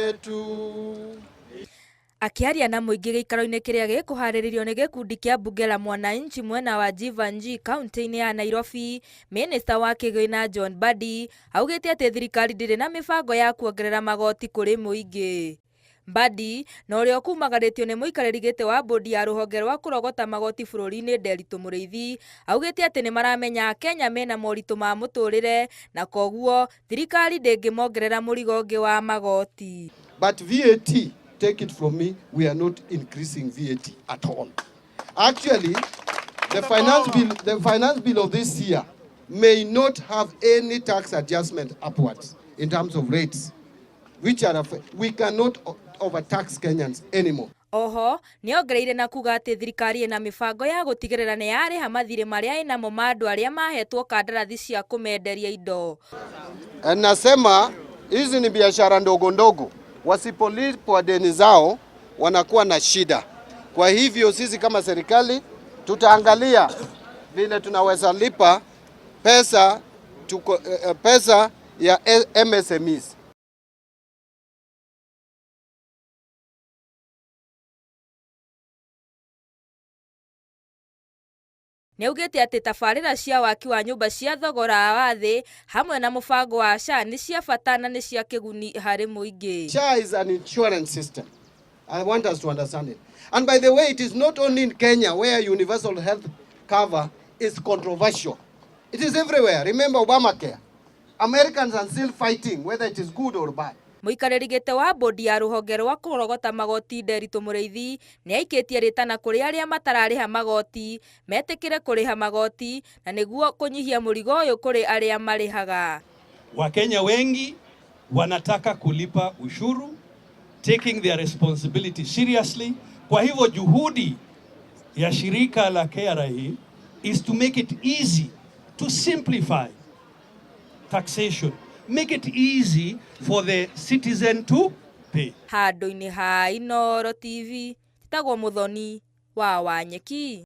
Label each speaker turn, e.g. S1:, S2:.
S1: yetu.
S2: Akiaria na mũingĩ gĩikaro-inĩ kĩrĩa gĩkũharĩrĩrio nĩ gĩkundi kĩa bunge la mwananchi mwena wa Jivanji kaunti-inĩ ya Nairobi, Mĩnĩsta wa kĩgĩna John Mbadi augĩte atĩ thirikari ndĩrĩ na mĩbango ya kuongerera magoti kũrĩ mũingĩ. Mbadi na ũrĩa ũkumagarĩtio nĩ mũikarĩri gĩtĩ wa bodi ya rũhonge rwa kũrogota magoti bũrũri-inĩ Nderitu Mũrĩithi augĩte atĩ nĩ maramenya Kenya mena moritũ ma mũtũrĩre na koguo thirikari ndĩngĩmongerera mũrigo ũngĩ wa magoti.
S1: But VAT, take it from me, we are not increasing VAT at all. Actually, the finance bill of this year may not have any tax adjustment upwards in terms of rates, which are we cannot overtax Kenyans anymore.
S2: Oho, nĩongereire na kuuga atĩ thirikari ĩna mĩbango ya gũtigĩrĩra nĩ yarĩha mathirĩ marĩa ĩnamo ma andũ arĩa mahetwo kandarathi cia kũmenderia indo.
S1: Nasema hizi ni biashara ndogo ndogo, wasipolipwa deni zao wanakuwa na shida. Kwa hivyo sisi kama serikali tutaangalia vile tunaweza lipa pesa ya MSMEs.
S2: Nĩaugĩte atĩ tabarĩra cia waki wa nyũmba cia thogora wa thĩ hamwe na mũbango wa SHA nĩ cia bata na nĩ cia kĩguni harĩ mũingĩ.
S1: SHA is an insurance system. I want us to understand it. And by the way, it is not only in Kenya where universal health cover is controversial. It is everywhere. Remember Obamacare. Americans are still fighting whether it is good or bad.
S2: Mũikarĩri gĩtĩ wa bodi ya rũhonge rwa kũrogota magoti Nderitu Mũrĩithi nĩaikĩtie rĩtana kũrĩ arĩa matararĩha magoti metĩkĩre kũrĩha magoti na nĩguo kũnyihia mũrigo ũyũ kũrĩ arĩa marĩhaga.
S3: Wakenya wengi wanataka kulipa ushuru, taking their responsibility seriously. Kwa hivyo juhudi ya shirika la KRA is to make it easy to simplify taxation. Make it easy for the citizen to pay.
S2: Handũ-inĩ ha Inooro TV, tagwo Mũthoni wa Wanyeki.